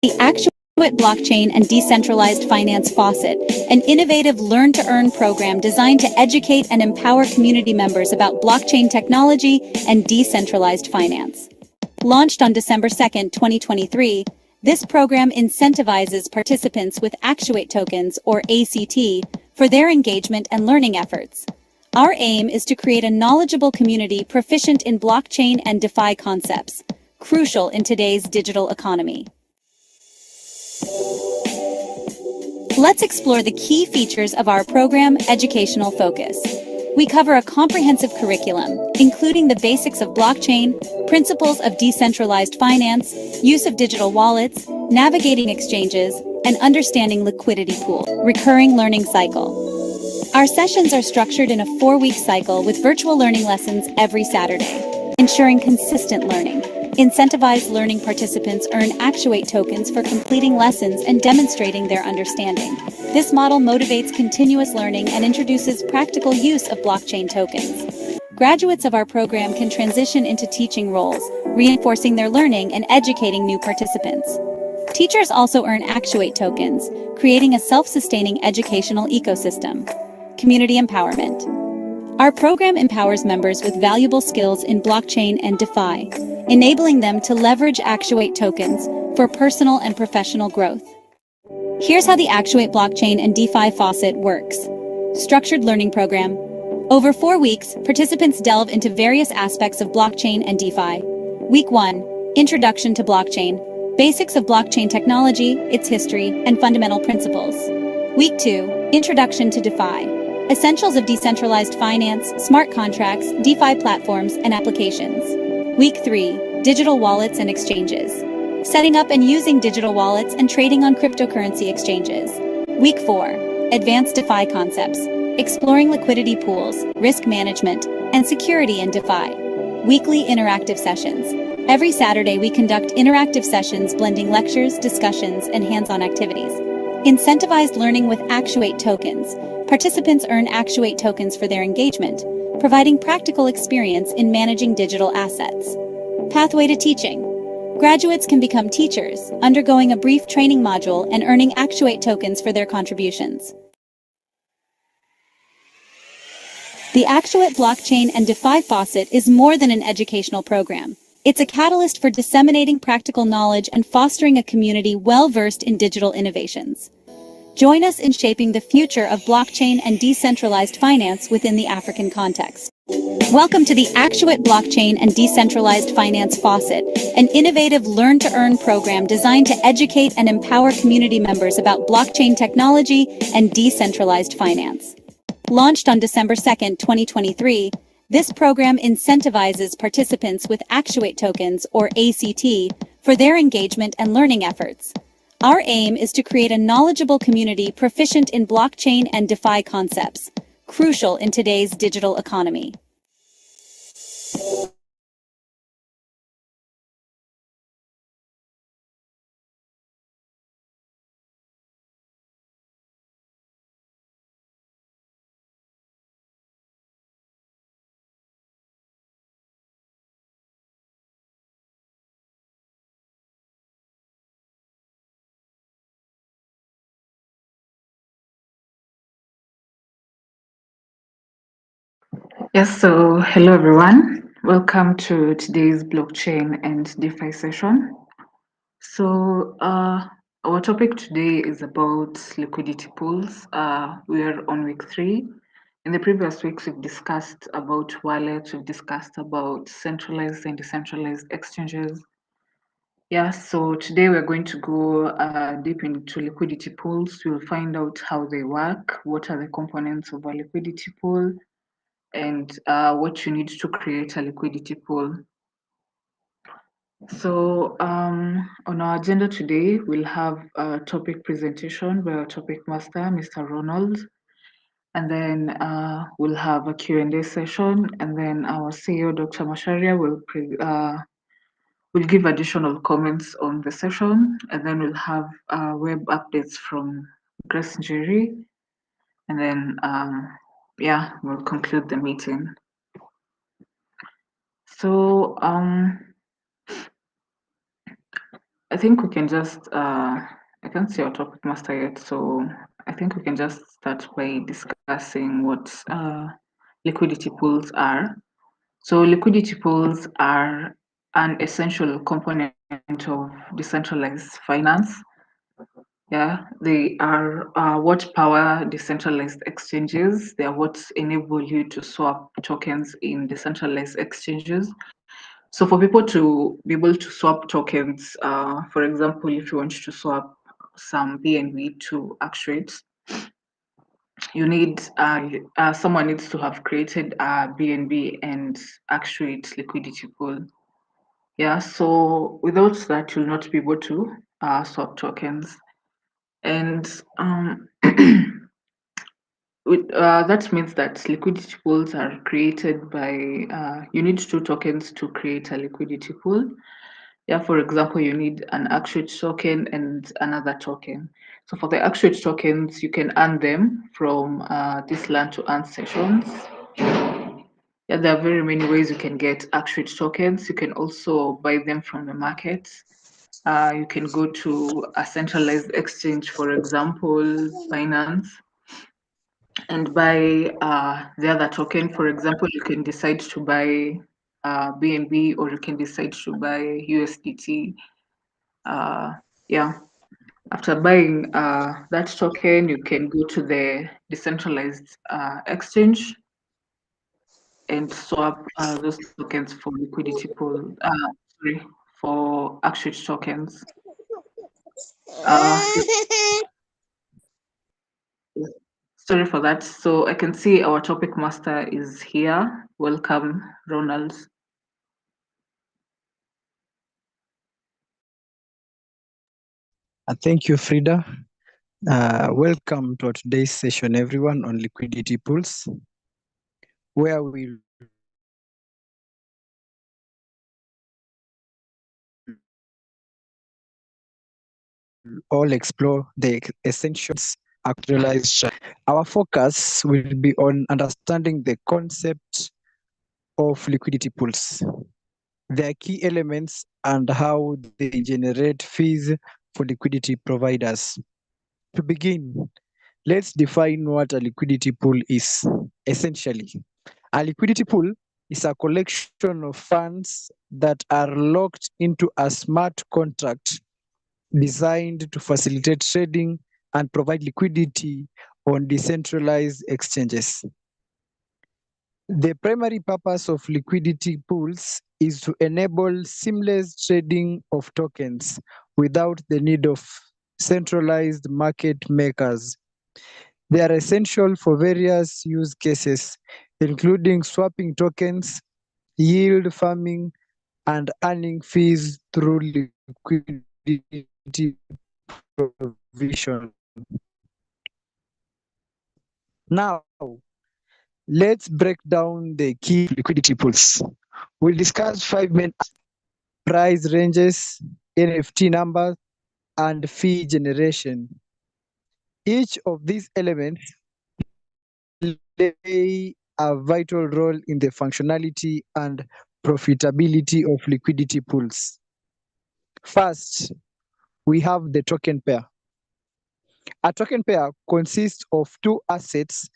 The Actuate blockchain and decentralized finance faucet, an innovative learn-to-earn program designed to educate and empower community members about blockchain technology and decentralized finance. Launched on December 2, 2023, this program incentivizes participants with Actuate tokens, or ACT, for their engagement and learning efforts. Our aim is to create a knowledgeable community proficient in blockchain and DeFi concepts, crucial in today's digital economy. Let's explore the key features of our program educational focus. We cover a comprehensive curriculum, including the basics of blockchain, principles of decentralized finance, use of digital wallets, navigating exchanges, and understanding liquidity pool. Recurring learning cycle. Our sessions are structured in a 4-week cycle with virtual learning lessons every Saturday, ensuring consistent learning. Incentivized learning participants earn Actuate tokens for completing lessons and demonstrating their understanding. This model motivates continuous learning and introduces practical use of blockchain tokens. Graduates of our program can transition into teaching roles, reinforcing their learning and educating new participants. Teachers also earn Actuate tokens, creating a self-sustaining educational ecosystem. Community empowerment. Our program empowers members with valuable skills in blockchain and DeFi, enabling them to leverage Actuate tokens for personal and professional growth. Here's how the Actuate blockchain and DeFi faucet works. Structured learning program. Over 4 weeks, participants delve into various aspects of blockchain and DeFi. Week 1, Introduction to Blockchain. Basics of blockchain technology, its history, and fundamental principles. Week 2, Introduction to DeFi. Essentials of decentralized finance, smart contracts, DeFi platforms, and applications. Week 3, Digital wallets and exchanges. Setting up and using digital wallets and trading on cryptocurrency exchanges. Week 4, Advanced DeFi concepts. Exploring liquidity pools, risk management, and security in DeFi. Weekly interactive sessions. Every Saturday we conduct interactive sessions blending lectures, discussions, and hands-on activities. Incentivized learning with Actuate tokens. Participants earn Actuate tokens for their engagement, providing practical experience in managing digital assets. Pathway to teaching. Graduates can become teachers, undergoing a brief training module and earning Actuate tokens for their contributions. The Actuate blockchain and DeFi faucet is more than an educational program. It's a catalyst for disseminating practical knowledge and fostering a community well-versed in digital innovations. Join us in shaping the future of blockchain and decentralized finance within the African context. Welcome to the Actuate blockchain and decentralized finance faucet, an innovative learn-to-earn program designed to educate and empower community members about blockchain technology and decentralized finance. Launched on December 2, 2023, this program incentivizes participants with Actuate tokens, or ACT, for their engagement and learning efforts. Our aim is to create a knowledgeable community proficient in blockchain and DeFi concepts, crucial in today's digital economy. Yes, so hello everyone. Welcome to today's blockchain and DeFi session. So our topic today is about liquidity pools. We are on week 3. In the previous weeks, we've discussed about wallets, we've discussed about centralized and decentralized exchanges. Yeah, so today we're going to go deep into liquidity pools. We'll find out how they work, what are the components of a liquidity pool, and what you need to create a liquidity pool. So on our agenda today, we'll have a topic presentation by our topic master, Mr. Ronald, and then we'll have a Q&A session, and then our CEO, Dr. Masharia, will give additional comments on the session, and then we'll have web updates from Grace Njeri, and then yeah, we'll conclude the meeting. So I think we can just, I can't see our topic master yet, so I think we can just start by discussing what liquidity pools are. So, liquidity pools are an essential component of decentralized finance. Yeah, they are what power decentralized exchanges. They are what enable you to swap tokens in decentralized exchanges. So for people to be able to swap tokens, for example, if you want to swap some BNB to Actuate, you need someone needs to have created a BNB and Actuate liquidity pool. Yeah, so without that, you'll not be able to swap tokens. And that means that liquidity pools are created by, you need two tokens to create a liquidity pool. Yeah, for example, you need an Actuate token and another token. So for the Actuate tokens, you can earn them from this learn to earn sessions. Yeah, there are very many ways you can get Actuate tokens. You can also buy them from the market. You can go to a centralized exchange, for example, Binance, and buy the other token. For example, you can decide to buy BNB, or you can decide to buy USDT. Yeah, after buying that token, you can go to the decentralized exchange and swap those tokens for liquidity pool. Sorry, for Actuate tokens. Yeah, yeah. Sorry for that. So I can see our topic master is here. Welcome, Ronald. Thank you, Frida. Welcome to today's session, everyone, on liquidity pools, where we'll all explore the essentials actualized. Our focus will be on understanding the concept of liquidity pools, their key elements, and how they generate fees for liquidity providers. To begin, let's define what a liquidity pool is. Essentially, a liquidity pool is a collection of funds that are locked into a smart contract designed to facilitate trading and provide liquidity on decentralized exchanges. The primary purpose of liquidity pools is to enable seamless trading of tokens without the need of centralized market makers. They are essential for various use cases, including swapping tokens, yield farming, and earning fees through liquidity provision. Now, let's break down the key liquidity pools. We'll discuss five main price ranges, NFT numbers, and fee generation. Each of these elements play a vital role in the functionality and profitability of liquidity pools. First, we have the token pair. A token pair consists of two assets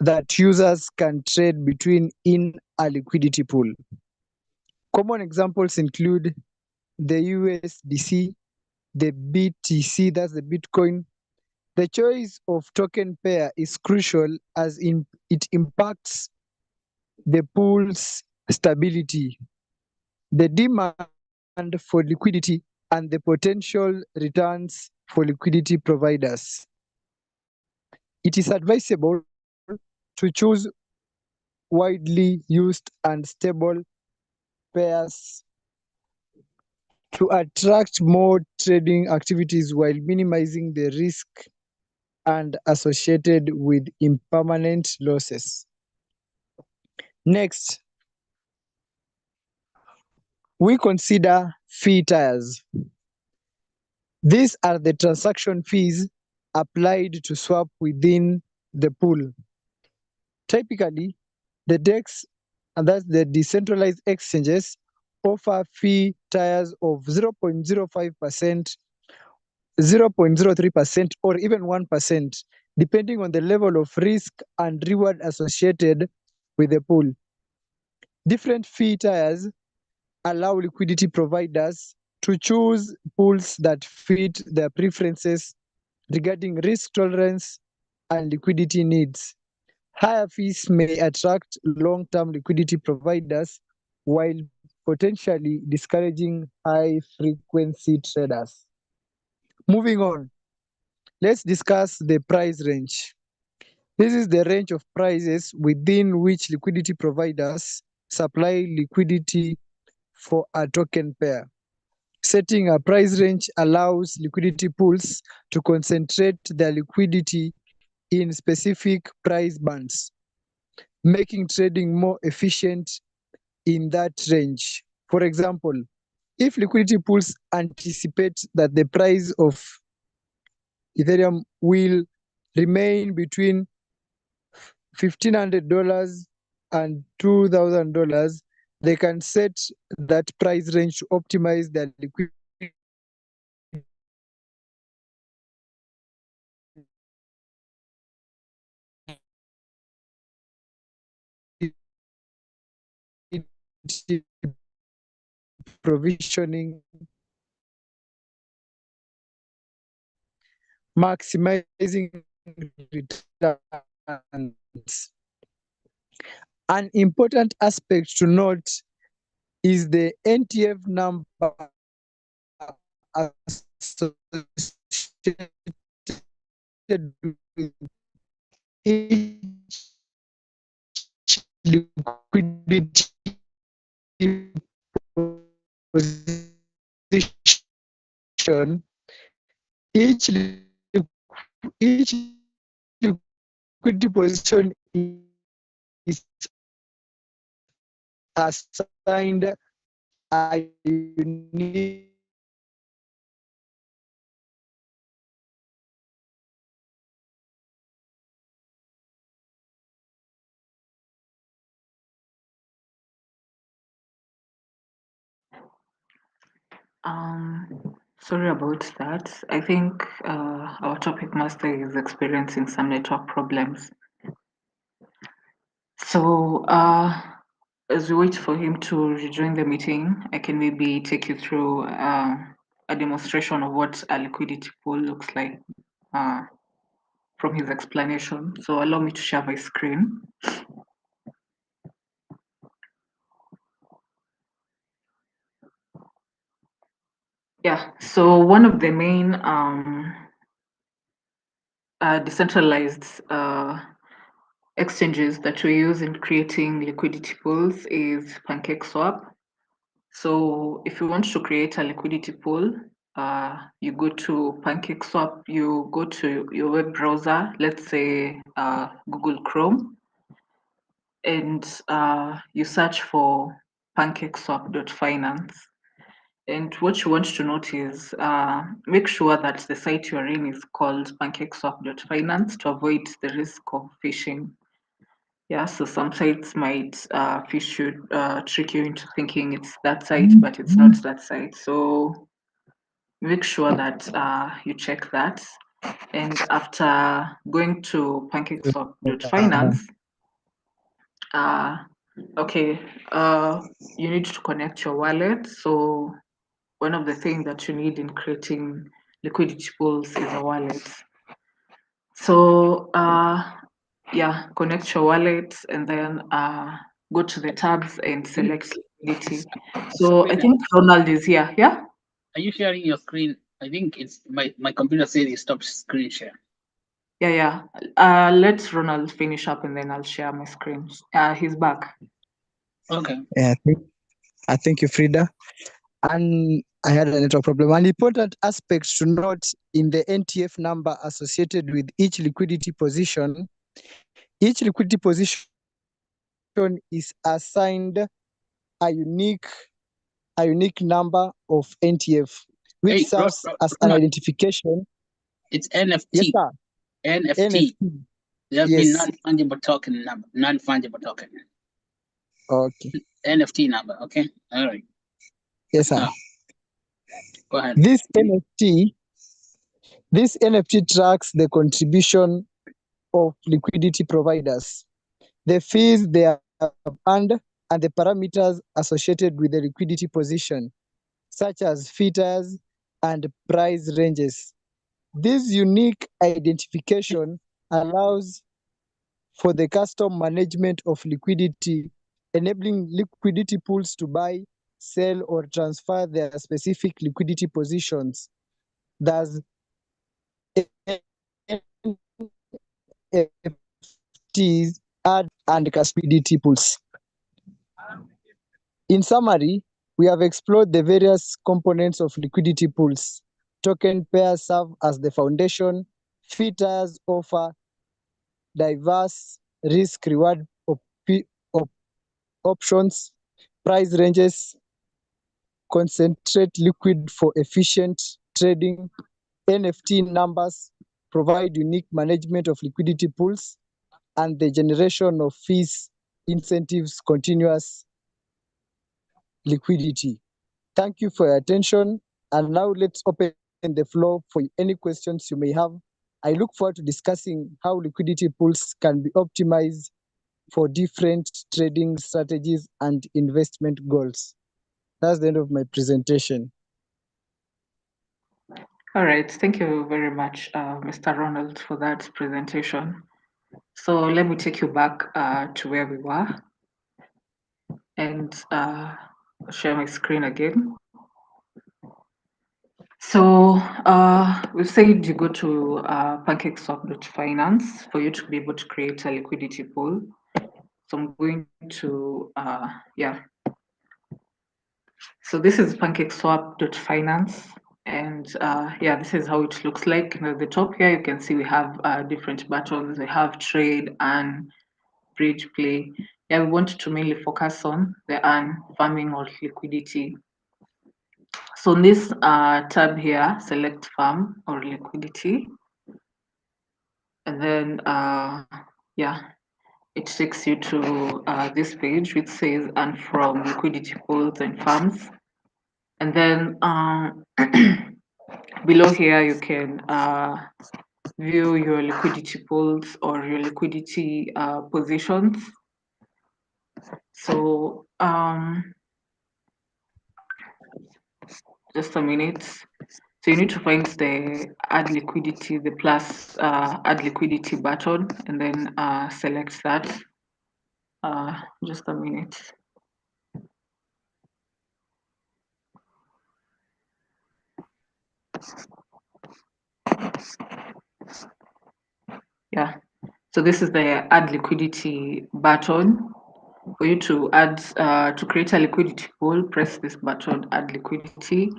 that users can trade between in a liquidity pool. Common examples include the USDC, the BTC, that's the Bitcoin. The choice of token pair is crucial as it impacts the pool's stability, the demand for liquidity, and the potential returns for liquidity providers. It is advisable to choose widely used and stable pairs to attract more trading activities while minimizing the risk and associated with impermanent losses. Next, we consider fee tiers. These are the transaction fees applied to swap within the pool. Typically, the DEX, and that's the decentralized exchanges, offer fee tiers of 0.05%, 0.03%, or even 1%, depending on the level of risk and reward associated with the pool. Different fee tiers allow liquidity providers to choose pools that fit their preferences regarding risk tolerance and liquidity needs. Higher fees may attract long-term liquidity providers while potentially discouraging high-frequency traders. Moving on, let's discuss the price range. This is the range of prices within which liquidity providers supply liquidity for a token pair. Setting a price range allows liquidity pools to concentrate their liquidity in specific price bands, making trading more efficient in that range. For example, if liquidity pools anticipate that the price of Ethereum will remain between $1,500 and $2,000, they can set that price range to optimize their liquidity provisioning, maximizing returns. An important aspect to note is the NTF number associated with each liquidity position. Each liquidity position is assigned a unique Sorry about that. I think our topic master is experiencing some network problems. So as we wait for him to rejoin the meeting, I can maybe take you through a demonstration of what a liquidity pool looks like from his explanation. So allow me to share my screen. Yeah, so one of the main decentralized exchanges that we use in creating liquidity pools is PancakeSwap. So if you want to create a liquidity pool, you go to PancakeSwap, you go to your web browser, let's say Google Chrome, and you search for pancakeswap.finance. And what you want to note is make sure that the site you're in is called pancakeswap.finance to avoid the risk of phishing. Yeah, so some sites might fish you, trick you into thinking it's that site, but it's not that site. So make sure that you check that. And after going to pancakeswap.finance, okay, you need to connect your wallet. So one of the things that you need in creating liquidity pools is a wallet. So yeah, connect your wallet and then go to the tabs and select liquidity. So I think Ronald is here. Yeah. Are you sharing your screen? I think it's my computer says it stopped screen share. Yeah. Let Ronald finish up and then I'll share my screen. He's back. Okay. Yeah, thank you, Frida. And I had a network problem. An important aspect to note in the NTF number associated with each liquidity position is assigned a unique number of NTF, which serves as an identification. It's NFT. Yes, sir. NFT. That Yes. means non-fungible token number. Non-fungible token. Okay. NFT number. Okay. All right. Yes, sir. Go ahead. This NFT tracks the contribution of liquidity providers, the fees they have earned, and the parameters associated with the liquidity position, such as filters and price ranges. This unique identification allows for the custom management of liquidity, enabling liquidity pools to buy, sell, or transfer their specific liquidity positions. Thus, NFTs add and liquidity pools. In summary, we have explored the various components of liquidity pools. Token pairs serve as the foundation. Filters offer diverse risk-reward options. Price ranges concentrate liquid for efficient trading. NFT numbers provide unique management of liquidity pools, and the generation of fees incentives continuous liquidity. Thank you for your attention. And now let's open the floor for any questions you may have. I look forward to discussing how liquidity pools can be optimized for different trading strategies and investment goals. That's the end of my presentation. All right, thank you very much, Mr. Ronald, for that presentation. So let me take you back to where we were and share my screen again. So we said you go to pancakeswap.finance for you to be able to create a liquidity pool. So I'm going to, So this is pancakeswap.finance. And yeah, this is how it looks like. And at the top here, you can see we have different buttons. We have trade and bridge play. Yeah, we want to mainly focus on the earn, farming, or liquidity. So in this tab here, select farm or liquidity. And then, yeah, it takes you to this page which says earn from liquidity pools and farms. And then below here, you can view your liquidity pools or your liquidity positions. So just a minute. So you need to find the add liquidity, the plus add liquidity button, and then select that. Just a minute. Yeah. So this is the add liquidity button. For you to add, to create a liquidity pool, press this button, add liquidity,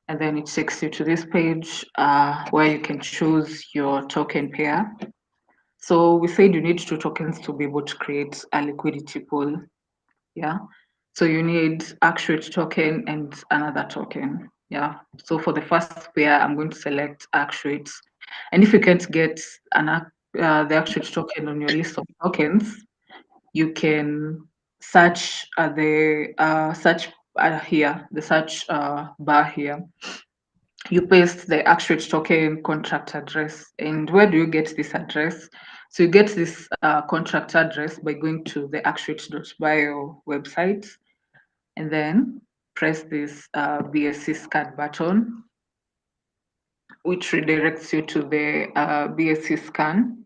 and then it takes you to this page where you can choose your token pair. So we said you need 2 tokens to be able to create a liquidity pool. Yeah. So you need Actuate token and another token. Yeah. So for the first pair, I'm going to select Actuate. And if you can't get the Actuate token on your list of tokens, you can search the search here, the search bar here. You paste the Actuate token contract address. And where do you get this address? So you get this contract address by going to the actuate.bio website and then press this BSC scan button, which redirects you to the BSC scan,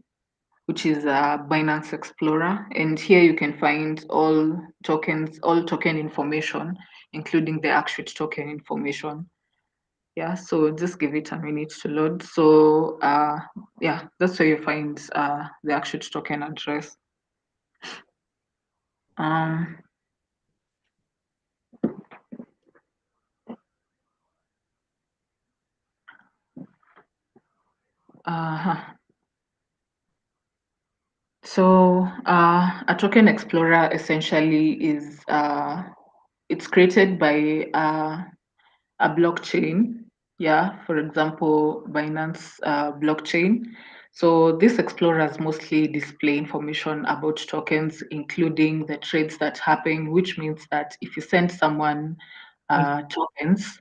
which is Binance Explorer. And here you can find all tokens, all token information, including the Actuate token information. Yeah, so just give it a minute to load. So yeah, that's where you find the Actuate token address. So a token explorer essentially is it's created by a blockchain. Yeah, for example, Binance blockchain. So these explorers mostly display information about tokens, including the trades that happen, which means that if you send someone tokens.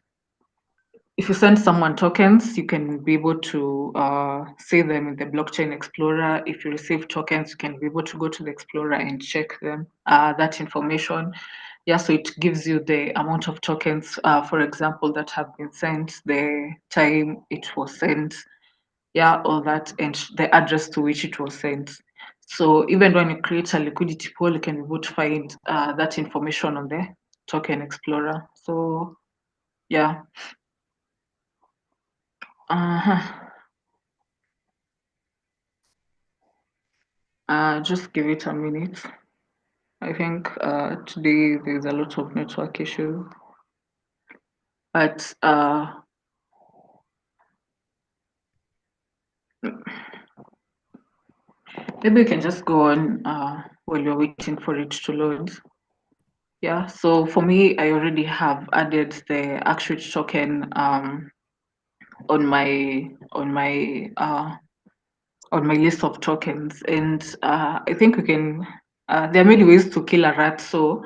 If you send someone tokens, you can be able to see them in the blockchain explorer. If you receive tokens, you can be able to go to the explorer and check them, that information. Yeah, so it gives you the amount of tokens, for example, that have been sent, the time it was sent, yeah, all that, and the address to which it was sent. So even when you create a liquidity pool, you can be able to find that information on the token explorer. So yeah. Uh-huh. Just give it a minute. I think today there's a lot of network issues, but maybe we can just go on while you're waiting for it to load. Yeah, so for me, I already have added the Actuate token on my on my uh, on my list of tokens, and I think we can. There are many ways to kill a rat. So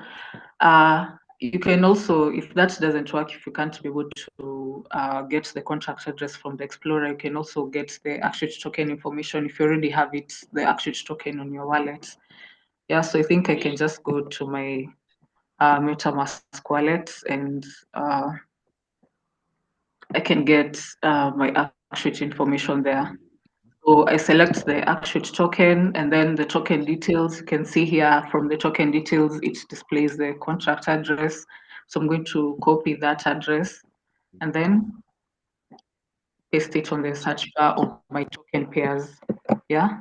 you can also, if that doesn't work, if you can't be able to get the contract address from the Explorer, you can also get the Actuate token information if you already have it, the Actuate token on your wallet. Yeah, so I think I can just go to my MetaMask wallet and I can get my Actuate information there. So I select the Actuate token and then the token details. You can see here from the token details, it displays the contract address. So I'm going to copy that address and then paste it on the search bar of my token pairs. Yeah.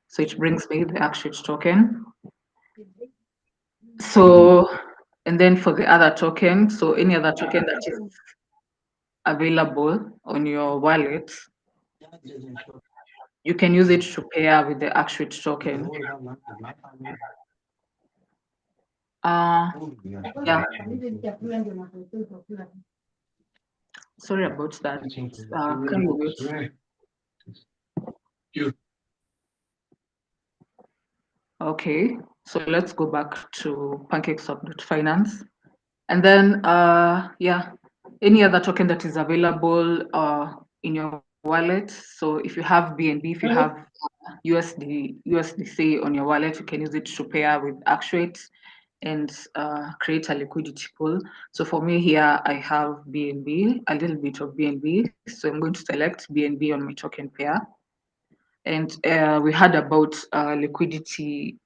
So it brings me the Actuate token. So, and then for the other token, so any other token that is available on your wallet, you can use it to pair with the Actuate token. Yeah, sorry about that. Can you wait? Okay, so let's go back to pancakeswap.finance. And then, yeah, any other token that is available in your wallet. So if you have BNB, if you have USDC on your wallet, you can use it to pair with Actuate and create a liquidity pool. So for me here, I have BNB, a little bit of BNB. So I'm going to select BNB on my token pair. And we heard about liquidity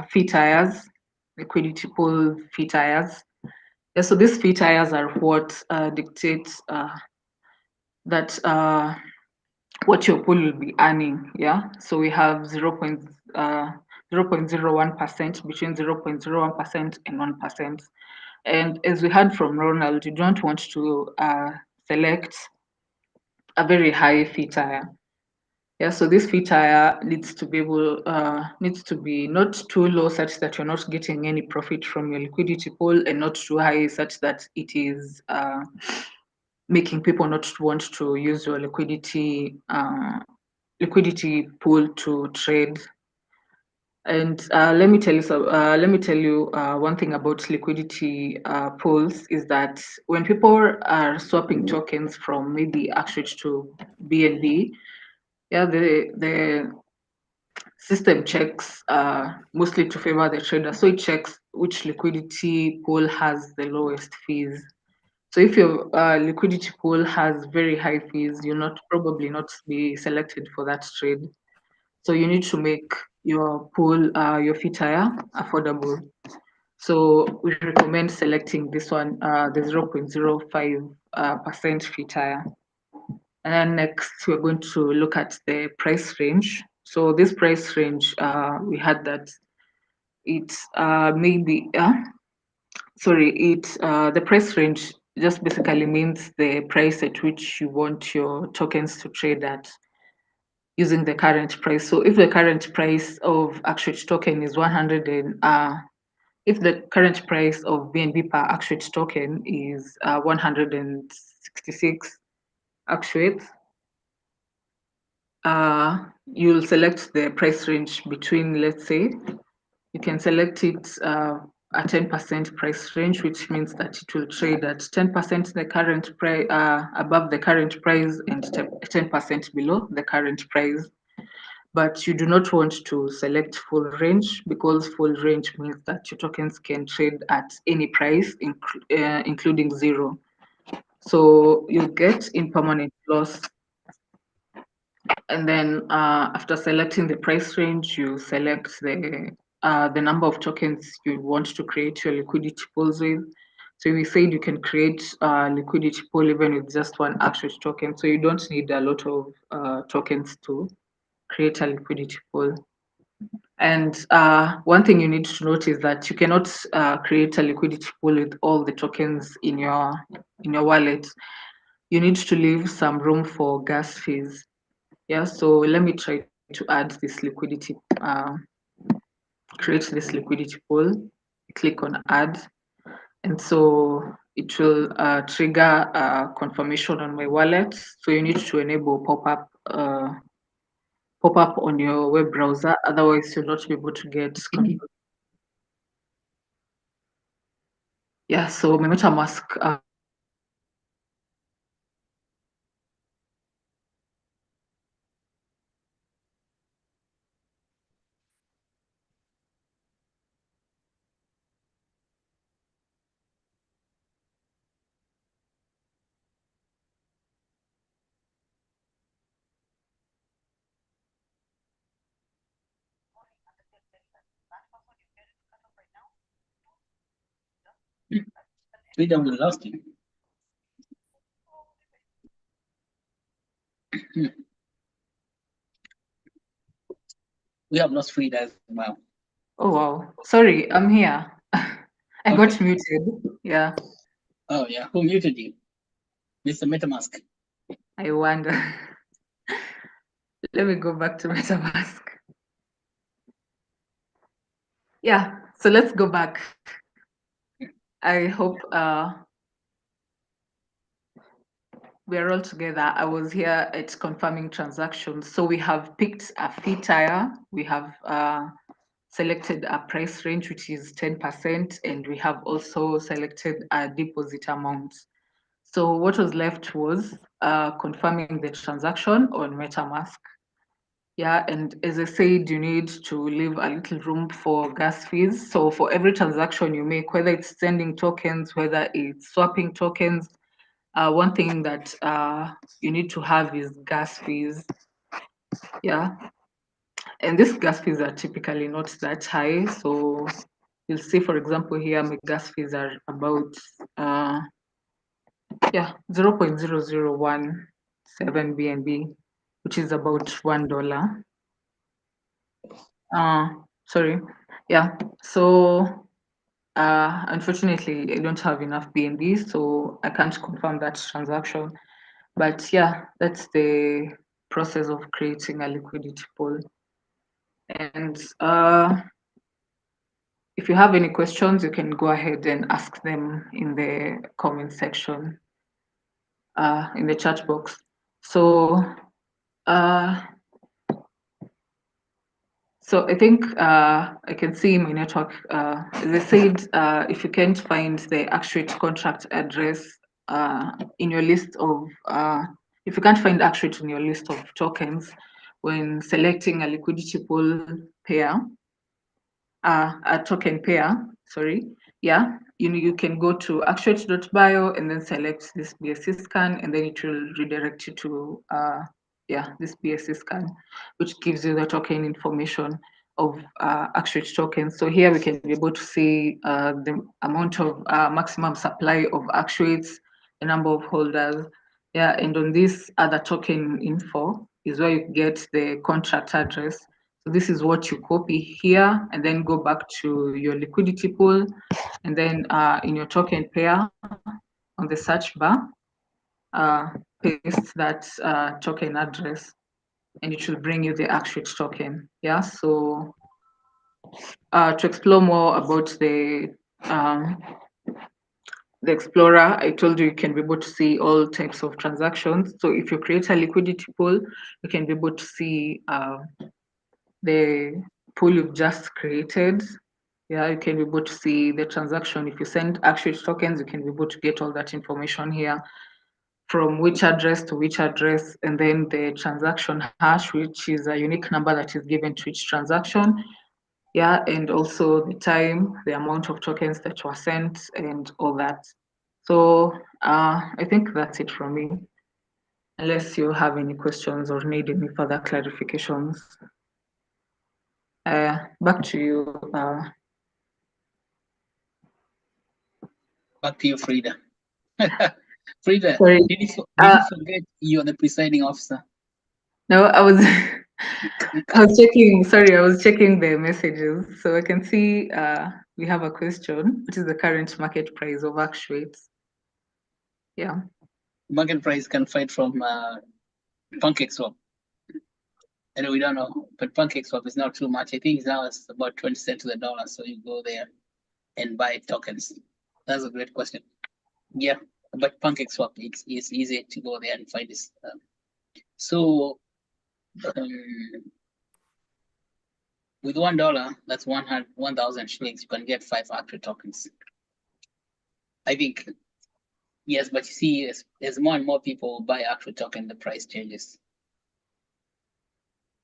fee tiers, liquidity pool fee tiers. Yeah, so these fee tiers are what dictate that what your pool will be earning. Yeah, so we have 0.01% between 0.01% and 1%. And as we heard from Ronald, you don't want to select a very high fee tier. Yeah, so this fee tier needs to be not too low such that you're not getting any profit from your liquidity pool, and not too high such that it is making people not want to use your liquidity pool to trade. And let me tell you one thing about liquidity pools is that when people are swapping tokens from maybe Actuate to BNB, yeah, the system checks mostly to favor the trader. So it checks which liquidity pool has the lowest fees. So if your liquidity pool has very high fees, you'll probably not be selected for that trade. So you need to make your pool, your fee tier affordable. So we recommend selecting this one, the 0.05% fee tier. And then next, we're going to look at the price range. So this price range, we had that it the price range just basically means the price at which you want your tokens to trade at using the current price. So if the current price of Actuate token is 100 and if the current price of BNB per Actuate token is 166 Actuate, you'll select the price range between, let's say, you can select it a 10% price range, which means that it will trade at 10% the current price, above the current price, and 10% below the current price. But you do not want to select full range, because full range means that your tokens can trade at any price, including zero. So you get impermanent loss. And then after selecting the price range, you select the number of tokens you want to create your liquidity pools with. So we said you can create a liquidity pool even with just one Actuate token. So you don't need a lot of tokens to create a liquidity pool. And one thing you need to note is that you cannot create a liquidity pool with all the tokens in your wallet. You need to leave some room for gas fees. Yeah, so let me try to add this liquidity, create this liquidity pool. Click on add, and so it will trigger a confirmation on my wallet. So you need to enable pop-up on your web browser, otherwise you'll not be able to get yeah. So my MetaMask Freedom will last you. We have lost Frida as well. Oh wow, sorry, I'm here. I got muted. Yeah. Oh yeah, who muted you? Mr. MetaMask. I wonder. Let me go back to MetaMask. Yeah, so let's go back. I hope we're all together. I was here at confirming transactions. So we have picked a fee tier. We have selected a price range, which is 10%, and we have also selected a deposit amount. So what was left was confirming the transaction on MetaMask. Yeah, and as I said, you need to leave a little room for gas fees. So for every transaction you make, whether it's sending tokens, whether it's swapping tokens, one thing that you need to have is gas fees. Yeah, and these gas fees are typically not that high. So you'll see, for example, here my gas fees are about 0.0017 BNB, which is about $1. Sorry. Yeah. So unfortunately, I don't have enough BNB, so I can't confirm that transaction. But yeah, that's the process of creating a liquidity pool. And if you have any questions, you can go ahead and ask them in the comment section, in the chat box. So So I think I can see my network. As I said, if you can't find the Actuate contract address in your list of, if you can't find Actuate in your list of tokens, when selecting a liquidity pool pair, a token pair, sorry, yeah, you can go to actuate.bio and then select this BSC scan, and then it will redirect you to this BSC scan, which gives you the token information of Actuate tokens. So here we can be able to see the amount of maximum supply of Actuates, the number of holders, yeah, and on this other token info is where you get the contract address. So this is what you copy here and then go back to your liquidity pool, and then in your token pair on the search bar, paste that token address, and it will bring you the Actuate token. Yeah, so to explore more about the Explorer, I told you can be able to see all types of transactions. So if you create a liquidity pool, you can be able to see the pool you've just created. Yeah, you can be able to see the transaction. If you send Actuate tokens, you can be able to get all that information here, from which address to which address, and then the transaction hash, which is a unique number that is given to each transaction. Yeah, and also the time, the amount of tokens that were sent, and all that. So I think that's it from me, unless you have any questions or need any further clarifications. Back to you. Back to you, Frida. Frida, Sorry. did you forget you're the presiding officer? No, I was I was checking. Sorry, I was checking the messages. So I can see we have a question. What is the current market price of Actuate? Yeah. Market price can fight from PancakeSwap. And we don't know, but PancakeSwap is not too much. I think now it's about 20 cents to the dollar. So you go there and buy tokens. That's a great question. Yeah, but PancakeSwap, it's easy to go there and find this. So with $1, that's 1,000 shillings. You can get 5 Actuate tokens. I think, yes, but you see, as more and more people buy Actuate token, the price changes.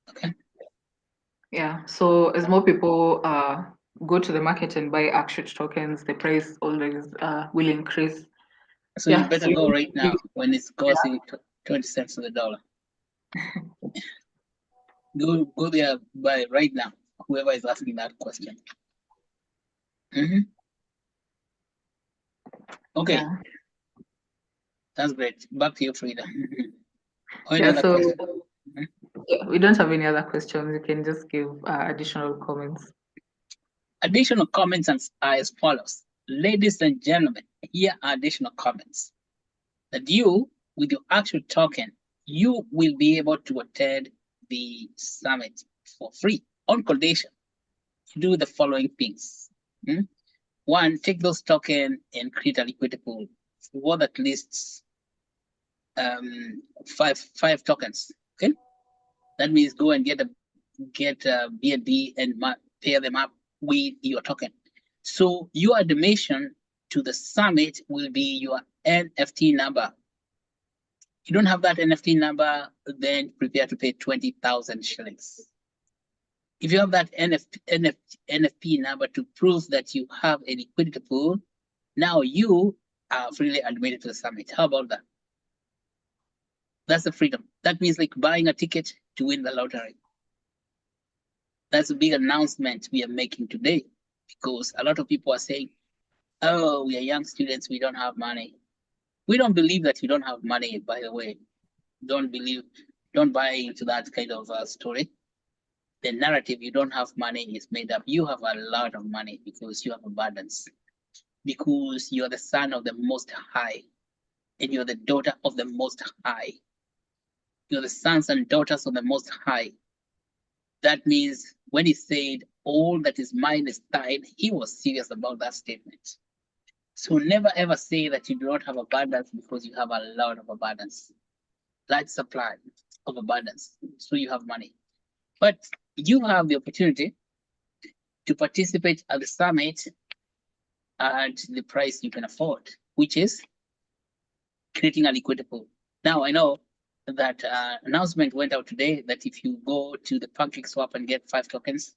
Okay. Yeah. So as more people go to the market and buy Actuate tokens, the price always will increase. So Yeah, you better so go right now when it's costing 20 cents to the dollar. Go there, buy right now. Whoever is asking that question. Okay, yeah. that's great. Back to you, Frida. Yeah, so Mhm. yeah, we don't have any other questions. You can just give additional comments. Additional comments are as follows. Ladies and gentlemen, here are additional comments. That you, with your Actuate token, you will be able to attend the summit for free on condition to do the following things. One, take those tokens and create a liquidity pool worth at least five tokens. Okay, that means go and get a BNB and pair them up with your token. So your admission to the summit will be your NFT number. You don't have that NFT number, then prepare to pay 20,000 shillings. If you have that NFP number to prove that you have a liquidity pool, now you are freely admitted to the summit. How about that? That's the freedom. That means like buying a ticket to win the lottery. That's a big announcement we are making today, because a lot of people are saying, oh, we are young students, we don't have money. We don't believe that you don't have money, by the way. Don't buy into that kind of story. The narrative you don't have money is made up. You have a lot of money because you have abundance, because you're the son of the Most High and you're the daughter of the Most High. You're the sons and daughters of the Most High. That means when he said all that is mine is thine, he was serious about that statement. So never ever say that you do not have abundance because you have a lot of abundance. Large supply of abundance. So you have money. But you have the opportunity to participate at the summit at the price you can afford, which is creating a liquidity pool. Now I know that announcement went out today that if you go to the PancakeSwap and get 5 tokens,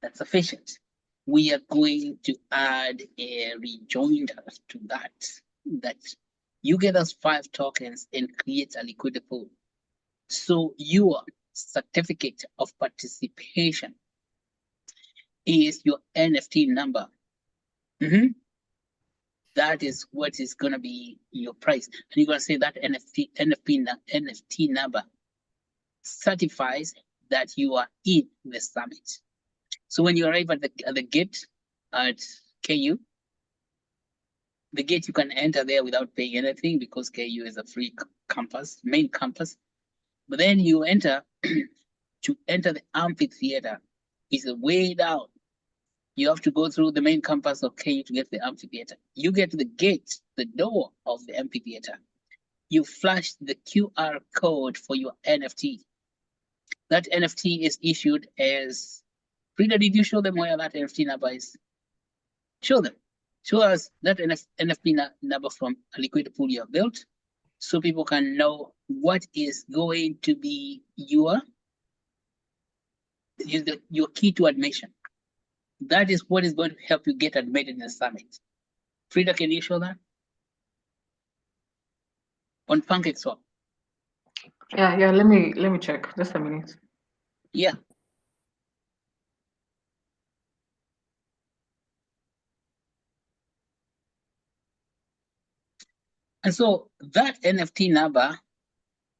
that's sufficient. We are going to add a rejoinder to that you get us 5 tokens and create a liquidity pool. So your certificate of participation is your NFT number. That is what is going to be your price. And you're going to say that NFT number certifies that you are in the summit. So when you arrive at the gate at KU, the gate you can enter there without paying anything because KU is a free campus, main campus. But then you enter to enter the amphitheater is way down. You have to go through the main campus of KU to get to the amphitheater. You get to the gate, the door of the amphitheater. You flash the QR code for your NFT. That NFT is issued as, Frida, did you show them where that NFT number is? Show them. Show us that NFT number from a liquidity pool you have built, so people can know what is going to be your key to admission. That is what is going to help you get admitted in the summit. Frida, can you show that? On PancakeSwap. Yeah, let me check. Just a minute. Yeah. And so that NFT number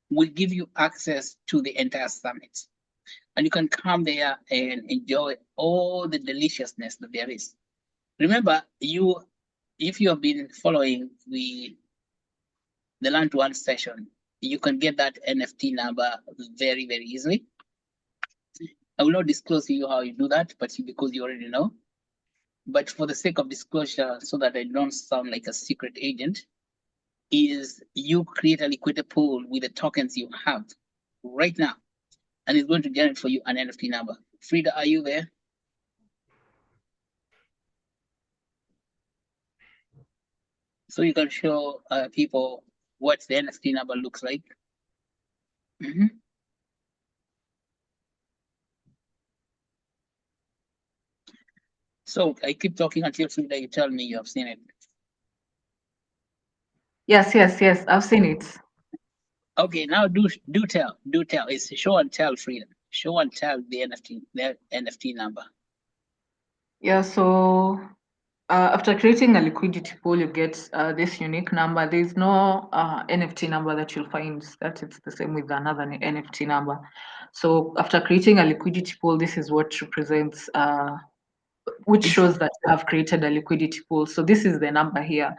will give you access to the entire summit. And you can come there and enjoy all the deliciousness that there is. Remember, if you have been following the Learn to Earn session, you can get that NFT number very, very easily. I will not disclose to you how you do that, but because you already know. But for the sake of disclosure, so that I don't sound like a secret agent, is you create a liquidity pool with the tokens you have right now, and it's going to generate for you an NFT number. Frida, are you there? So you can show people what the NFT number looks like. So I keep talking until Frida, you tell me you have seen it. Yes, I've seen it. Okay, now do tell. It's show and tell, Frida. Show and tell the NFT number. Yeah, so after creating a liquidity pool, you get this unique number. There's no NFT number that you'll find that it's the same with another NFT number. So after creating a liquidity pool, this is what represents, which shows that you have created a liquidity pool. So this is the number here.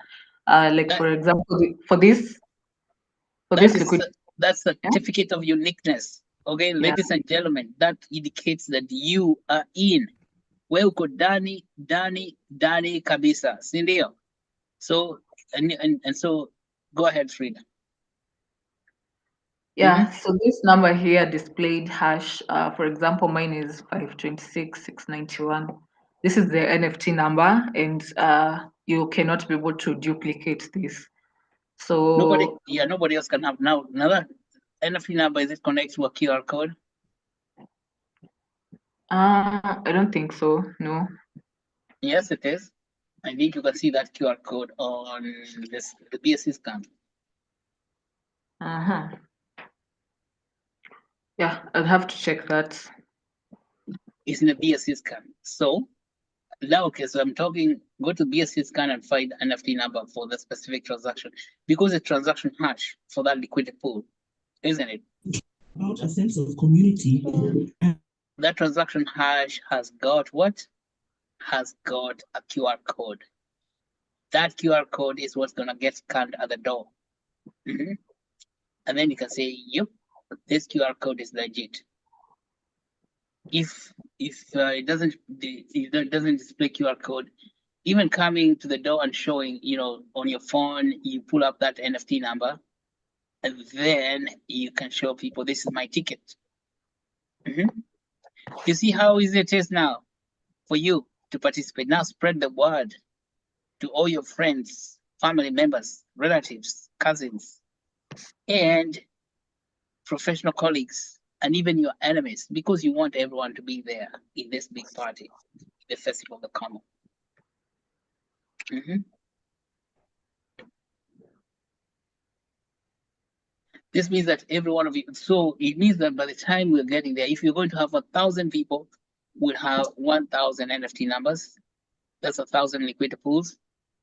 For example, for this liquidity. That's certificate of uniqueness. Okay, ladies and gentlemen, that indicates that you are in. Wewe uko Dani kabisa, si ndio? So and so go ahead, Frida. Yeah, so this number here displayed hash, for example, mine is 526,691. This is the NFT number, and you cannot be able to duplicate this. So nobody else can have now. Another NFT number, is it connected to a QR code? I don't think so. No. Yes, it is. I think you can see that QR code on the BSC scan. Yeah, I'll have to check that. It's in the BSC scan. So now, okay, so I'm talking, go to BSC scan and find NFT number for the specific transaction, because the transaction hash for that liquidity pool, isn't it? About a sense of community. That transaction hash has got what? Has got a QR code. That QR code is what's gonna get scanned at the door. And then you can say, yep, this QR code is legit. If it doesn't display QR code, even coming to the door and showing, on your phone, you pull up that NFT number, and then you can show people, this is my ticket. You see how easy it is now for you to participate. Now spread the word to all your friends, family members, relatives, cousins, and professional colleagues, and even your enemies, because you want everyone to be there in this big party, the Festival of the Common. This means that every one of you, so it means that by the time we're getting there, if you're going to have 1,000 people, we'll have 1,000 NFT numbers. That's 1,000 liquidity pools.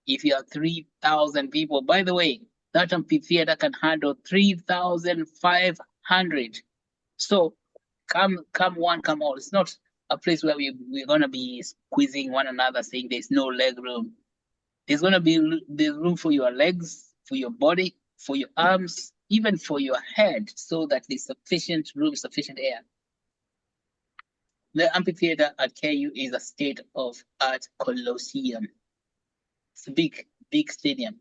If you have 3,000 people, by the way, that amphitheater can handle 3,500. So come one, come all. It's not a place where we're gonna be squeezing one another, saying there's no leg room. There's gonna be room for your legs, for your body, for your arms, even for your head, so that there's sufficient room, sufficient air. The amphitheater at KU is a state-of-art coliseum. It's a big stadium,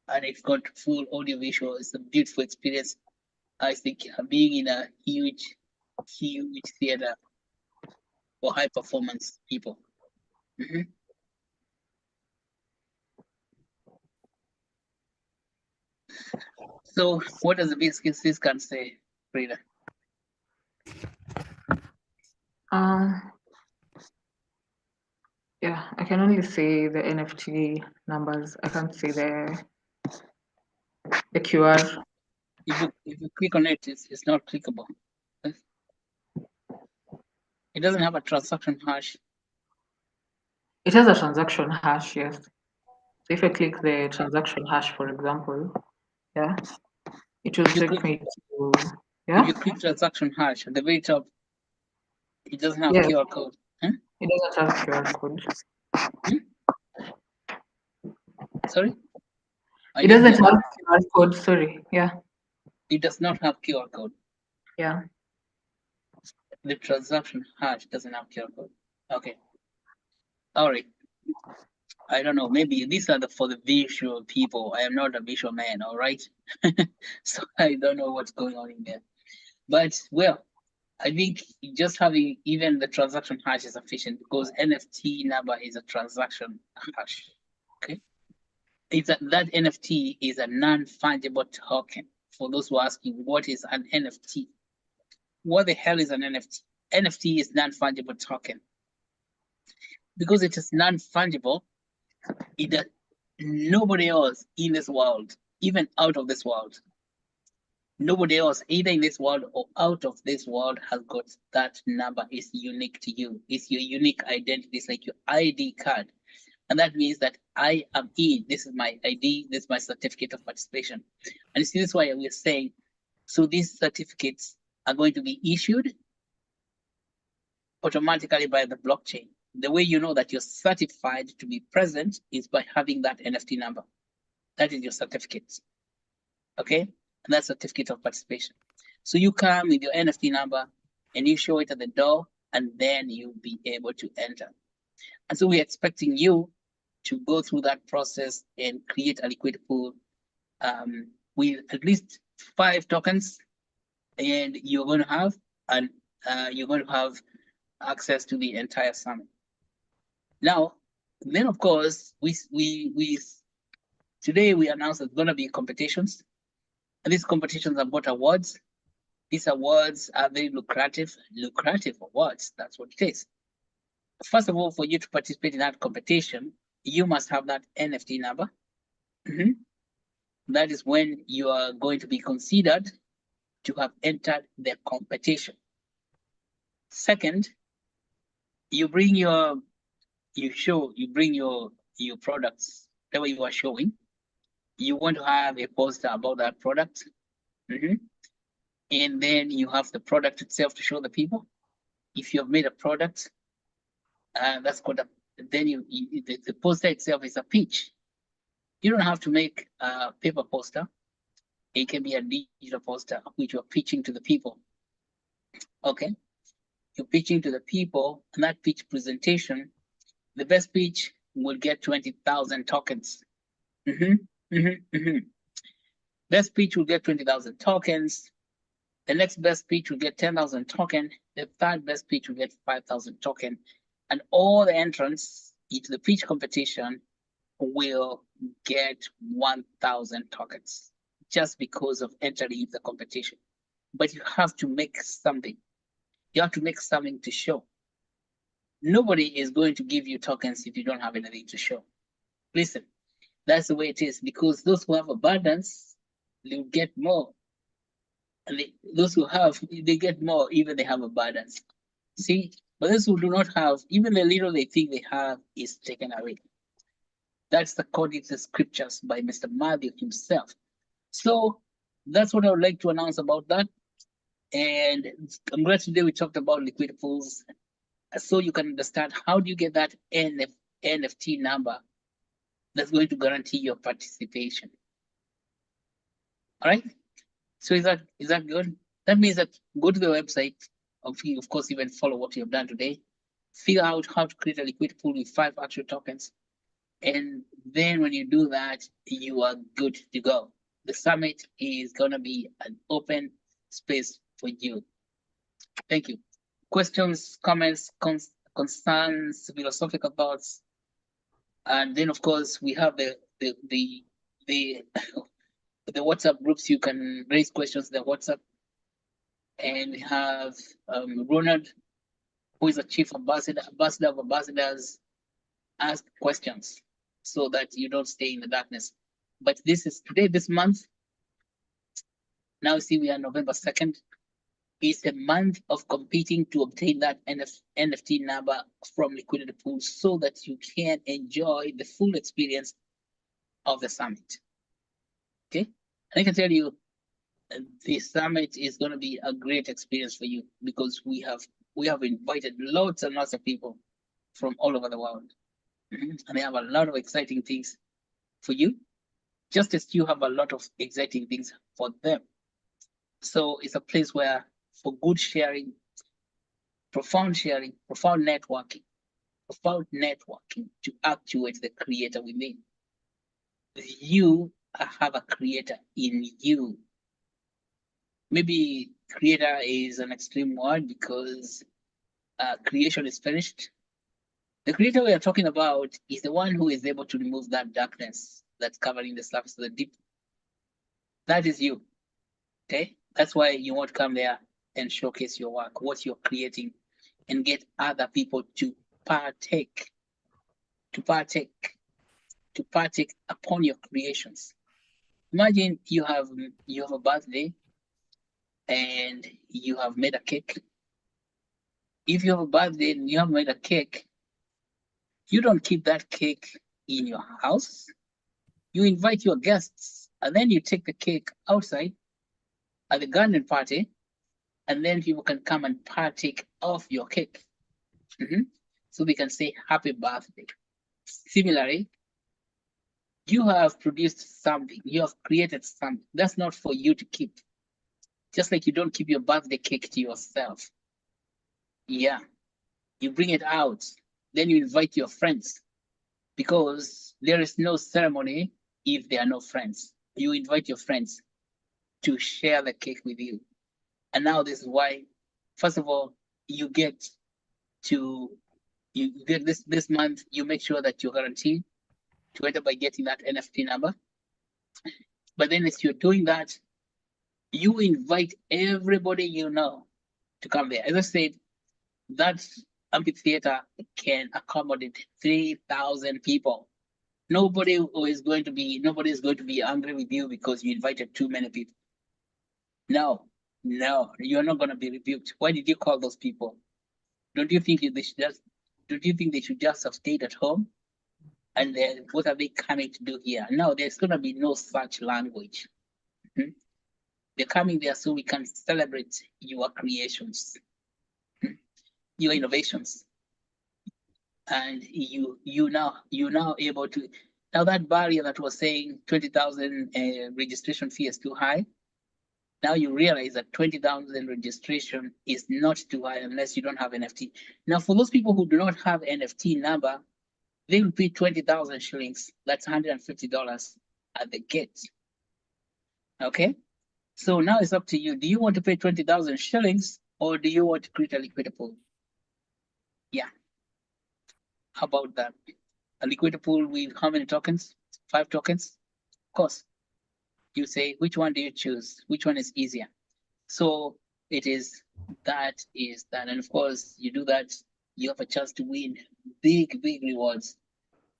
and it's got full audio visual. It's a beautiful experience. I think being in a huge theater for high performance people. So what does the business can say, Frida? Yeah, I can only say the NFT numbers. I can't say the QR. If you click on it, it's not clickable. It doesn't have a transaction hash. It has a transaction hash, yes. So if I click the transaction hash, for example, yeah, it will take me to, yeah. If you click transaction hash at the very top, it doesn't have Yes, QR code. Huh? it doesn't have QR code. Sorry? It doesn't have QR code, sorry, yeah. It does not have QR code. Yeah. The transaction hash doesn't have QR code. Okay. All right. I don't know. Maybe these are for the visual people. I am not a visual man. All right. So I don't know what's going on in there. But well, I think just having even the transaction hash is sufficient because NFT number is a transaction hash. Okay. That NFT is a non-fungible token. For those who are asking, what is an NFT? What the hell is an NFT? NFT is non-fungible token. Because it is non-fungible, nobody else in this world, even out of this world, nobody else, either in this world or out of this world, has got that number. Is unique to you. It's your unique identity. It's like your ID card. And that means that I am in. This is my ID. This is my certificate of participation. And you see, this is why we're saying, so these certificates are going to be issued automatically by the blockchain. The way you know that you're certified to be present is by having that NFT number. That is your certificate. Okay? And that's certificate of participation. So you come with your NFT number and you show it at the door, and then you'll be able to enter. And so we're expecting you to go through that process and create a liquid pool with at least 5 tokens, and you're going to have access to the entire summit. Now, then of course, today we announced there's going to be competitions, and these competitions are about awards. These awards are very lucrative awards. That's what it is. First of all, for you to participate in that competition, you must have that NFT number. That is when you are going to be considered to have entered the competition. Second, you bring your products, whatever you are showing. You want to have a poster about that product. And then you have the product itself to show the people. If you have made a product, that's called then the poster itself is a pitch. You don't have to make a paper poster. It can be a digital poster which you're pitching to the people. Okay. You're pitching to the people, and that pitch presentation, the best pitch will get 20,000 tokens. Best pitch will get 20,000 tokens. The next best pitch will get 10,000 token. The third best pitch will get 5,000 token. And all the entrants into the pitch competition will get 1,000 tokens just because of entering into the competition. But you have to make something. You have to make something to show. Nobody is going to give you tokens if you don't have anything to show. Listen, that's the way it is, because those who have abundance, they'll get more. And those who have, they get more, even they have abundance. See, but those who do not have, even the little they think they have is taken away. That's according to the scriptures by Mr. Matthew himself. So that's what I would like to announce about that. And I'm glad today we talked about liquid pools, so you can understand how do you get that NFT number that's going to guarantee your participation. All right. So is that good? That means that go to the website, of course, even follow what you have done today. Figure out how to create a liquid pool with 5 Actuate tokens. And then when you do that, you are good to go. The summit is going to be an open space for you. Thank you. Questions, comments, concerns, philosophical thoughts. And then, of course, we have the the WhatsApp groups, you can raise questions in the WhatsApp. And we have Ronald, who is a chief ambassador of ambassadors, ask questions so that you don't stay in the darkness. But this is today, this month. Now see, we are November 2nd. It's a month of competing to obtain that NFT number from liquidity pools so that you can enjoy the full experience of the summit. Okay, and I can tell you the summit is going to be a great experience for you because we have invited lots and lots of people from all over the world. And they have a lot of exciting things for you, just as you have a lot of exciting things for them. So it's a place where for good sharing, profound networking to actuate the creator within. You have a creator in you. Maybe creator is an extreme word because creation is finished. The creator we are talking about is the one who is able to remove that darkness that's covering the surface of the deep. That is you. Okay? That's why you want to come there and showcase your work, what you're creating, and get other people to partake upon your creations. Imagine you have a birthday and you have made a cake. If you have a birthday and you have made a cake, you don't keep that cake in your house. You invite your guests and then you take the cake outside at the garden party, and then people can come and partake of your cake. So we can say happy birthday. Similarly, you have produced something, you have created something that's not for you to keep. Just like you don't keep your birthday cake to yourself. Yeah, you bring it out, then you invite your friends, because there is no ceremony if there are no friends. You invite your friends to share the cake with you. And now this is why, first of all, you get this month, you make sure that you're guaranteed to enter by getting that NFT number. But then as you're doing that, you invite everybody you know to come there. As I said, that amphitheater can accommodate 3,000 people. Nobody is going to be angry with you because you invited too many people. No, you're not going to be rebuked. Why did you call those people? Don't you think they should just have stayed at home? And then what are they coming to do here? No, there's going to be no such language. They're coming there so we can celebrate your creations, your innovations. And you now able to, now that barrier that was saying 20,000 registration fee is too high. Now you realize that 20,000 registration is not too high unless you don't have NFT. Now, for those people who do not have NFT number, they will pay 20,000 shillings. That's $150 at the gate. Okay. So now it's up to you. Do you want to pay 20,000 shillings or do you want to create a liquidity pool? Yeah. How about that? A liquidity pool with how many tokens? 5 tokens? Of course. You say, which one do you choose? Which one is easier? So it is that. And of course, you do that, you have a chance to win big rewards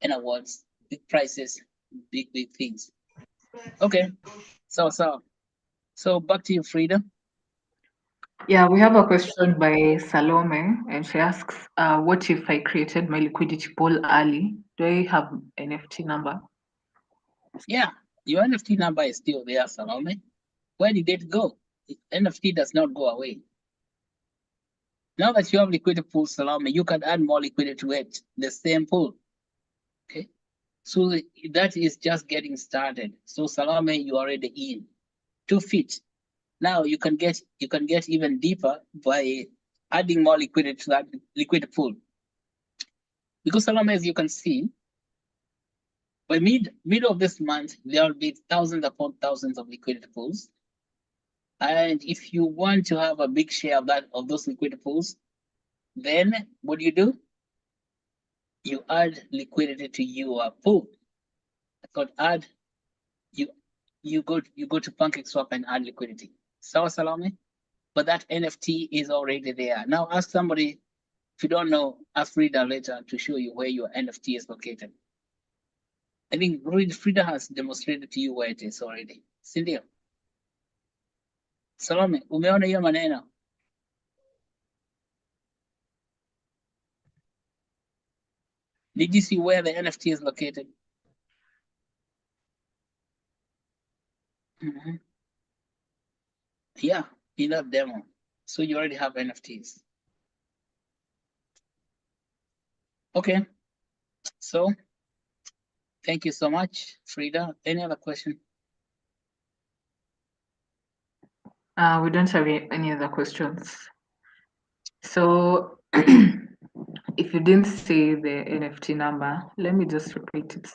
and awards, big prizes, big things. Okay. So back to you, Frida. Yeah, we have a question by Salome, and she asks, what if I created my liquidity pool early? Do I have NFT number? Yeah, your NFT number is still there, Salome. Where did it go? NFT does not go away. Now that you have liquidity pool, Salome, you can add more liquidity to it, the same pool. Okay. So that is just getting started. So Salome, you're already in 2 feet. Now you can get even deeper by adding more liquidity to that liquidity pool. Because Salome, as you can see, by middle of this month, there will be thousands upon thousands of liquidity pools. And if you want to have a big share of those liquidity pools, then what do? You add liquidity to your pool. I thought you go to PancakeSwap and add liquidity. Sawa Salome? But that NFT is already there. Now ask somebody, if you don't know, ask Frida later to show you where your NFT is located. I think Frida has demonstrated to you where it is already. Sindio? Salome, umeona hiyo maneno? Did you see where the NFT is located? Mm-hmm. Yeah, in that demo. So you already have NFTs. Okay, so thank you so much, Frida. Any other question? We don't have any other questions. So if you didn't see the NFT number, let me just repeat it,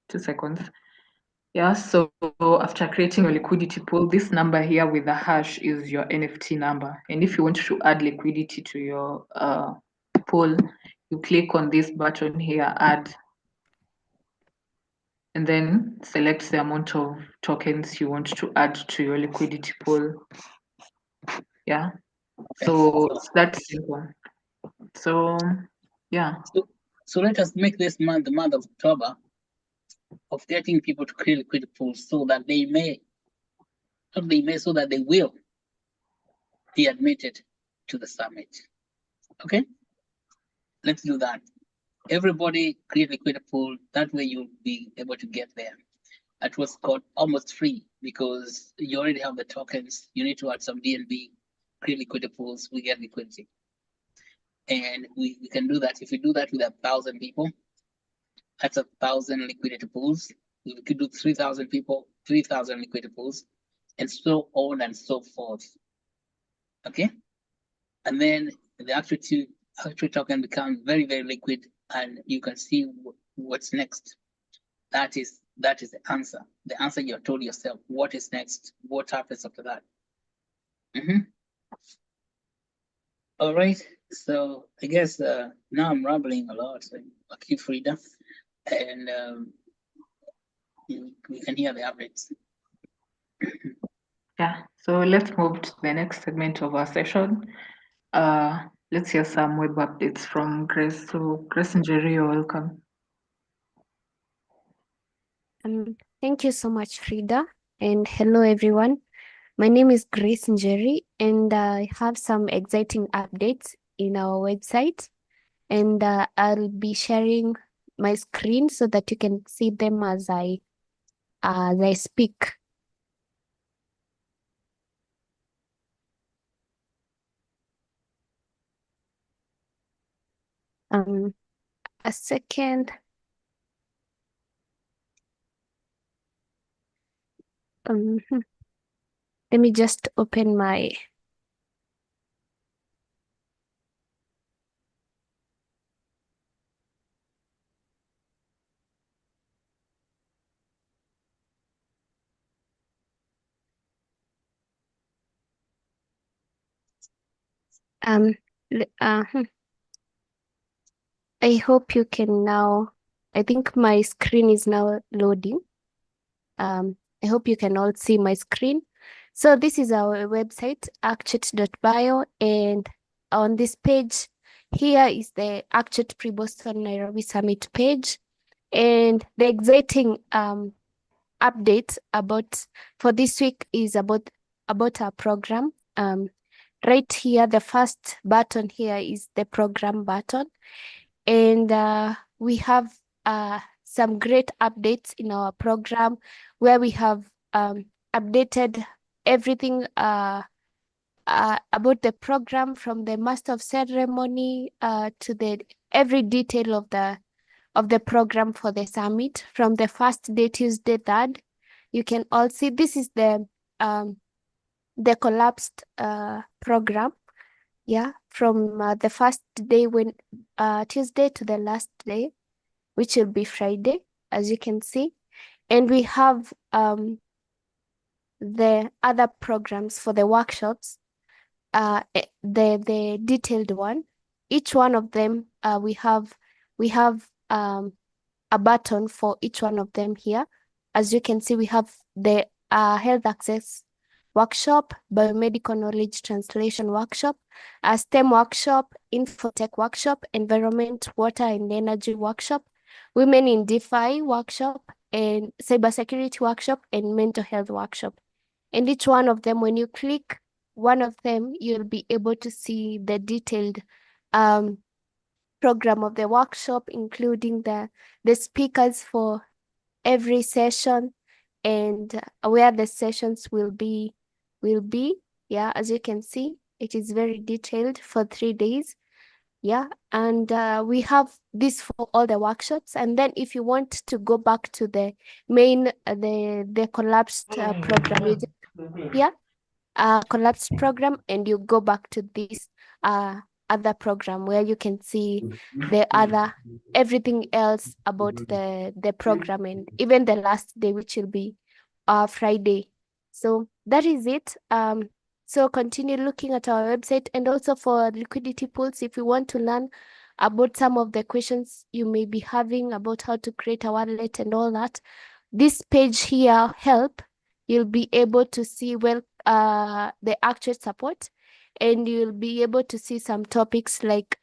2 seconds. Yeah, so after creating a liquidity pool, this number here with the hash is your NFT number. And if you want to add liquidity to your pool, you click on this button here, add, and then select the amount of tokens you want to add to your liquidity pool. Yeah, so it's that simple. So yeah. So let us make this month the month of October of getting people to create liquidity pools so that they may, so that they will be admitted to the summit. Okay, let's do that. Everybody create liquidity pool. That way you'll be able to get there. That was called almost free because you already have the tokens. You need to add some DNB, create liquidity pools. We get liquidity, and we can do that. If we do that with 1,000 people, that's 1,000 liquidity pools. We could do 3,000 people, 3,000 liquidity pools, and so on and so forth. Okay, and then the Actuate token becomes very, very liquid, and you can see what's next. That is the answer. The answer you have told yourself. What is next? What happens after that? All right. So I guess now I'm rambling a lot. So I'll keep Frida, and we can hear the updates. Yeah, so let's move to the next segment of our session. Let's hear some web updates from Grace. So Grace and Jerry, you're welcome. Thank you so much, Frida, and hello everyone. My name is Grace Njeri, and I have some exciting updates in our website, and I'll be sharing my screen so that you can see them as I speak. A second. Let me just open my I hope you can now. I think my screen is now loading. I hope you can all see my screen. So this is our website, actuate.bio, and on this page, here is the Actuate Pre-Boston Nairobi Summit page, and the exciting update for this week is about our program. Right here, the first button here is the program button, and we have some great updates in our program where we have updated everything about the program, from the master of ceremony to the every detail of the program for the summit from the first day, Tuesday 3rd. You can all see this is the collapsed program. Yeah, from the first day when Tuesday to the last day, which will be Friday, as you can see. And we have the other programs for the workshops, the detailed one. Each one of them, we have a button for each one of them here. as you can see, we have the health access workshop, biomedical knowledge translation workshop, a STEM workshop, infotech workshop, environment, water and energy workshop, women in DeFi workshop, and cybersecurity workshop, and mental health workshop. And each one of them, when you click one of them, you'll be able to see the detailed program of the workshop, including the speakers for every session and where the sessions will be. Yeah, as you can see, it is very detailed for 3 days. Yeah, and we have this for all the workshops. And then if you want to go back to the main the collapsed program, you just, yeah, collapsed program, and you go back to this other program where you can see the other everything else about the program, and even the last day, which will be Friday. So that is it. So continue looking at our website, and also for liquidity pools, if you want to learn about some of the questions you may be having about how to create a wallet and all that, this page here, help, you'll be able to see the Actuate support, and you'll be able to see some topics like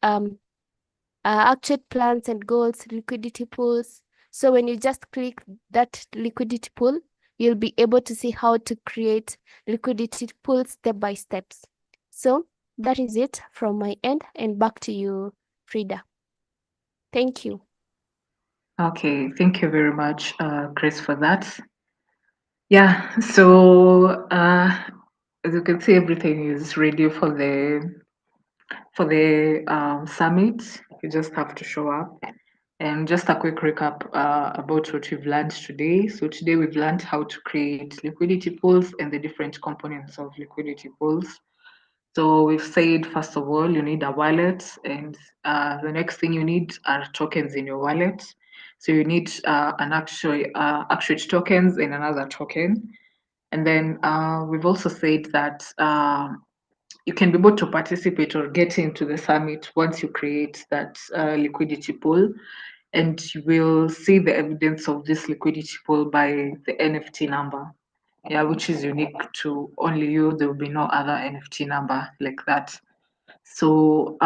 Actuate plans and goals, liquidity pools. So when you just click that liquidity pool, you'll be able to see how to create liquidity pool step by steps. So that is it from my end, and back to you, Frida. Thank you. Okay, thank you very much, Grace, for that. Yeah, so as you can see, everything is ready for the summit. You just have to show up. And just a quick recap about what we've learned today. So today we've learned how to create liquidity pools and the different components of liquidity pools. So we've said, first of all, you need a wallet, and the next thing you need are tokens in your wallet. So you need an Actuate tokens and another token. And then we've also said that you can be able to participate or get into the summit once you create that liquidity pool. And you will see the evidence of this liquidity pool by the NFT number. Yeah, which is unique to only you. There will be no other NFT number like that. So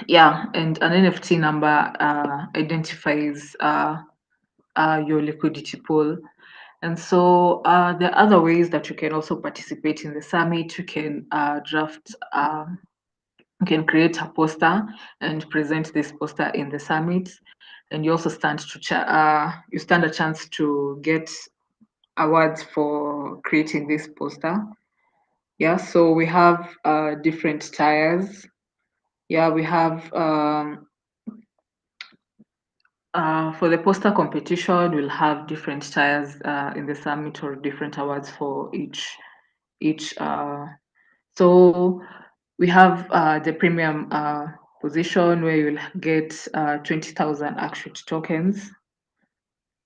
yeah, and an NFT number identifies your liquidity pool. And so there are other ways that you can also participate in the summit. You can draft, you can create a poster and present this poster in the summit. And you also stand you stand a chance to get awards for creating this poster. Yeah, so we have different tiers. Yeah, we have for the poster competition, we'll have different tiers in the summit or different awards for each. So we have the premium position where you'll get 20,000 Actuate tokens.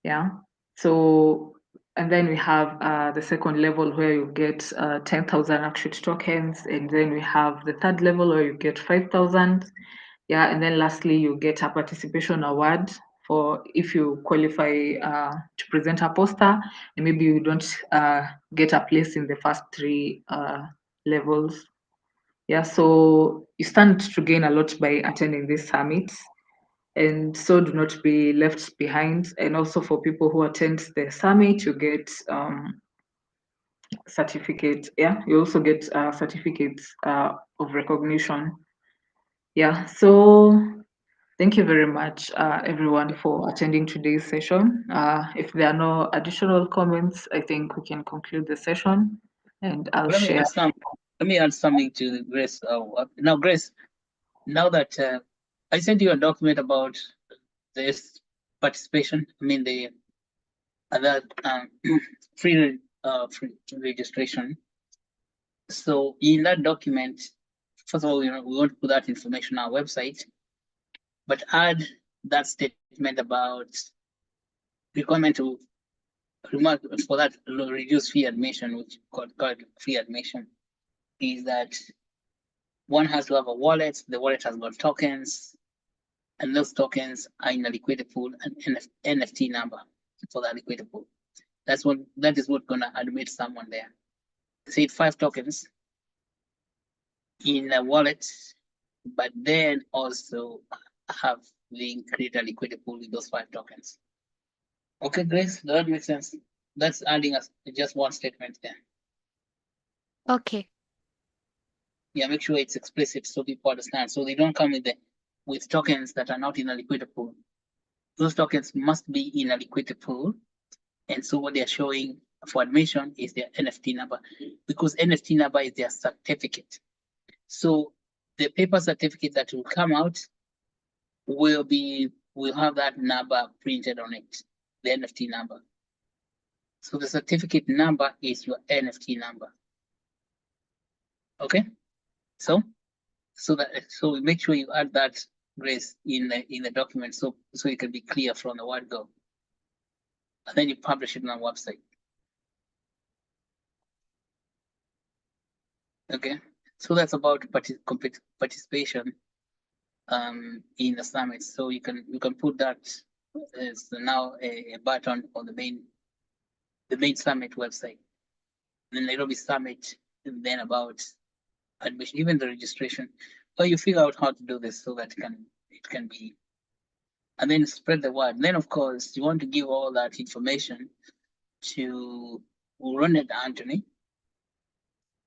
Yeah. So and then we have the second level where you get 10,000 Actuate tokens, and then we have the third level where you get 5,000. Yeah, and then lastly you get a participation award for if you qualify to present a poster, and maybe you don't get a place in the first three levels. Yeah, so you stand to gain a lot by attending this summit, and so do not be left behind. And also for people who attend the summit, you get certificates. Yeah, you also get certificates of recognition. Yeah, so thank you very much, everyone, for attending today's session. If there are no additional comments, I think we can conclude the session, and I'll Let me share. add something to Grace. Now, Grace, now that I sent you a document about this participation, I mean the other free registration. So in that document, first of all, we want to put that information on our website, but add that statement about requirement to remark for that reduced fee admission, which called free admission, is that one has to have a wallet. The wallet has got tokens, and those tokens are in a liquidity pool and NFT number. for the liquidity pool. That is what gonna admit someone there. Say 5 tokens in a wallet, but then also have the create a liquidity pool with those 5 tokens. Okay, Grace, does that make sense? That's adding us just one statement there. Okay. Yeah, make sure it's explicit so people understand. So they don't come with tokens that are not in a liquidity pool. Those tokens must be in a liquidity pool. And so what they're showing for admission is their NFT number, because NFT number is their certificate. So the paper certificate that will come out will have that number printed on it, the NFT number. So the certificate number is your NFT number. Okay, so we make sure you add that, Grace, in the document, so it can be clear from the word go, and then you publish it on our website. Okay, so that's about participation in the summit. So you can put that as now a button on the main summit website, the Nairobi Summit, and then about admission, even the registration. Or you figure out how to do this so that it can be, and then spread the word. Then of course you want to give all that information to Ronald Anthony,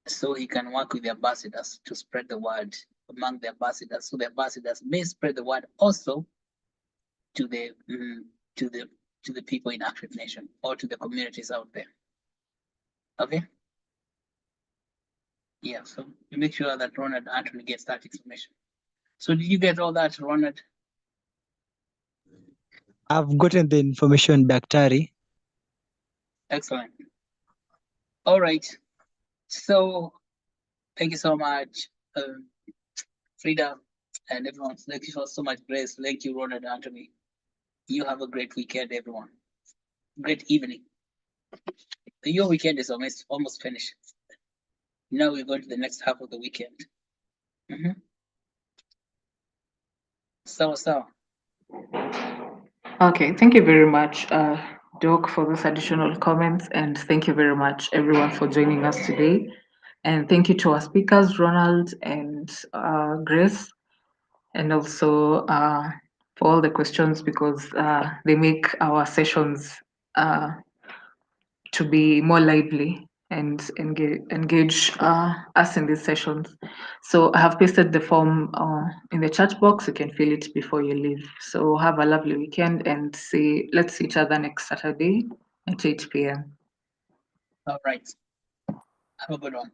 so he can work with the ambassadors to spread the word among the ambassadors, so the ambassadors may spread the word also to the people in Actuate Nation or to the communities out there. Okay. Yeah, so you make sure that Ronald Anthony gets that information. So did you get all that, Ronald? I've gotten the information, Daktari. Excellent. All right. So thank you so much, Frida, and everyone. Thank you so much, Grace. Thank you, Ronald Anthony. You have a great weekend, everyone. Great evening. Your weekend is almost finished. Now we're going to the next half of the weekend. So. Okay, thank you very much, Doc, for those additional comments, and thank you very much, everyone, for joining us today. And thank you to our speakers, Ronald and Grace, and also for all the questions, because they make our sessions to be more lively and engage us in these sessions. So I have pasted the form in the chat box. You can fill it before you leave. So have a lovely weekend, and let's see each other next Saturday at 8 p.m. All right. Have a good one.